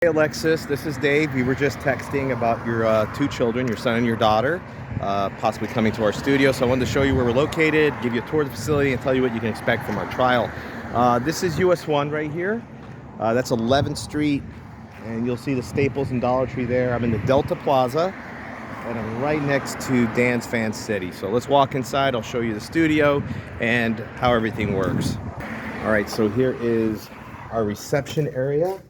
Hey Alexis, this is Dave. We were just texting about your two children, your son and your daughter, possibly coming to our studio. So I wanted to show you where we're located, give you a tour of the facility, and tell you what you can expect from our trial. This is US 1 right here. That's 11th Street, and you'll see the Staples and Dollar Tree there. I'm in the Delta Plaza, and I'm right next to Dan's Fan City. So let's walk inside. I'll show you the studio and how everything works. All right, so here is our reception area.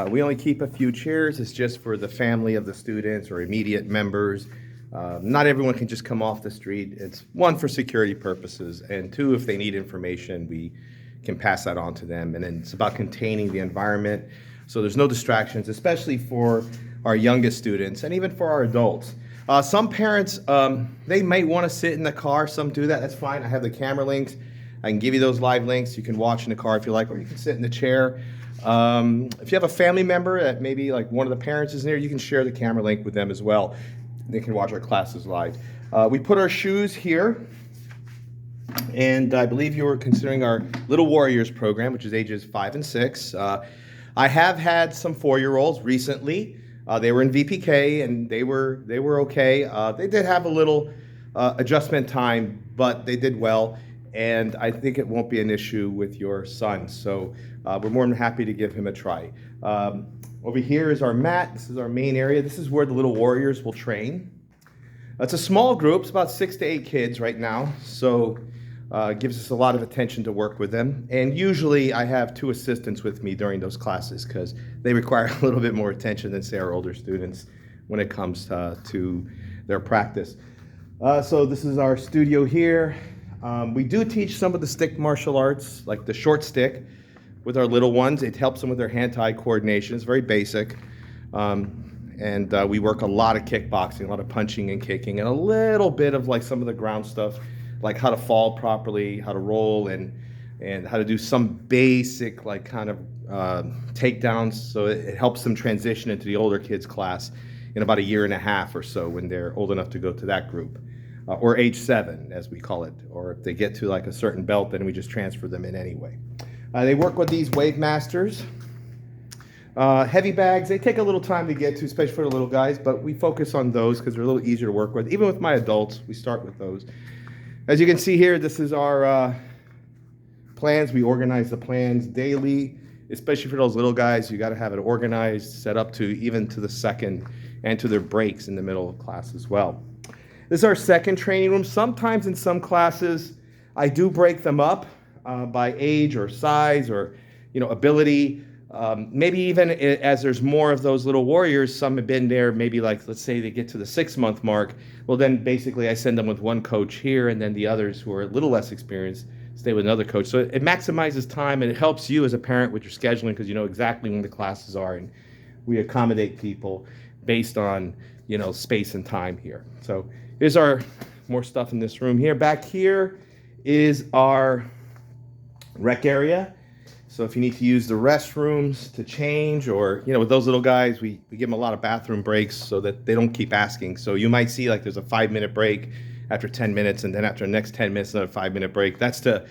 We only keep a few chairs. It's just for the family of the students or immediate members. Not everyone can just come off the street. It's one, for security purposes, and two, if they need information, we can pass that on to them. And then it's about containing the environment so there's no distractions, especially for our youngest students and even for our adults. Some parents, they might want to sit in the car. Some do that. That's fine. I have the camera links. I can give you those live links. You can watch in the car if you like, or you can sit in the chair. If you have a family member that maybe like one of the parents is there, you can share the camera link with them as well. They can watch our classes live. We put our shoes here, and I believe you were considering our Little Warriors program, which is ages 5 and 6. I have had some 4-year-olds recently. They were in VPK and they were okay. They did have a little adjustment time, but they did well. And I think it won't be an issue with your son. So we're more than happy to give him a try. Over here is our mat. This is our main area. This is where the Little Warriors will train. It's a small group. It's about 6 to 8 kids right now. So it gives us a lot of attention to work with them. And usually I have 2 assistants with me during those classes because they require a little bit more attention than, say, our older students when it comes to their practice. So this is our studio here. We do teach some of the stick martial arts, like the short stick, with our little ones. It helps them with their hand-eye coordination. It's very basic. And we work a lot of kickboxing, a lot of punching and kicking, and a little bit of like some of the ground stuff, like how to fall properly, how to roll, and how to do some basic like kind of takedowns. So it helps them transition into the older kids class in about 1.5 years or so when they're old enough to go to that group. Or age 7, as we call it, or if they get to like a certain belt, then we just transfer them in anyway. They work with these Wave Masters. Heavy bags, they take a little time to get to, especially for the little guys, but we focus on those because they're a little easier to work with. Even with my adults, we start with those. As you can see here, this is our plans. We organize the plans daily, especially for those little guys. You got to have it organized, set up to even to the second and to their breaks in the middle of class as well. This is our second training room. Sometimes in some classes, I do break them up by age or size or ability. Maybe even as there's more of those little warriors, some have been there maybe like, let's say they get to the 6-month mark. Well, then basically I send them with one coach here, and then the others who are a little less experienced stay with another coach. So it maximizes time, and it helps you as a parent with your scheduling because you know exactly when the classes are, and we accommodate people based on space and time here. So here's our more stuff in this room here. Back here is our rec area. So if you need to use the restrooms to change, or with those little guys, we give them a lot of bathroom breaks so that they don't keep asking. So you might see like there's a 5-minute break after 10 minutes, and then after the next 10 minutes, another 5-minute break. That's to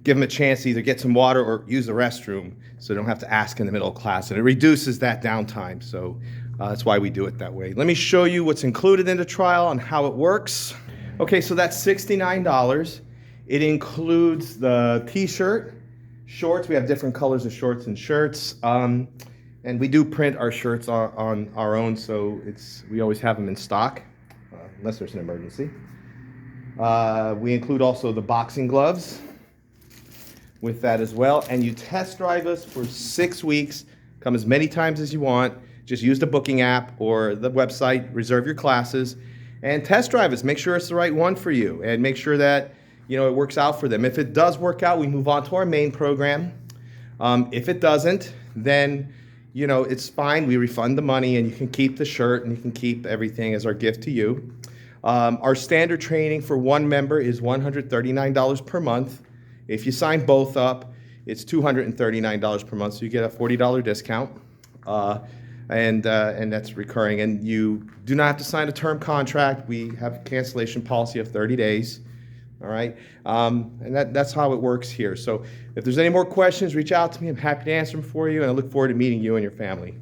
give them a chance to either get some water or use the restroom so they don't have to ask in the middle of class. And it reduces that downtime. So that's why we do it that way. Let me show you what's included in the trial and how it works. Okay, so that's $69. It includes the t-shirt, shorts. We have different colors of shorts and shirts. And we do print our shirts on our own, so we always have them in stock, unless there's an emergency. We include also the boxing gloves with that as well. And you test drive us for 6 weeks. Come as many times as you want. Just use the booking app or the website, reserve your classes, and test drive us. Make sure it's the right one for you, and make sure that it works out for them. If it does work out, we move on to our main program. If it doesn't, then it's fine. We refund the money, and you can keep the shirt, and you can keep everything as our gift to you. Our standard training for one member is $139 per month. If you sign both up, it's $239 per month, so you get a $40 discount. And that's recurring. And you do not have to sign a term contract. We have a cancellation policy of 30 days. All right, and that's how it works here. So if there's any more questions, reach out to me. I'm happy to answer them for you, and I look forward to meeting you and your family.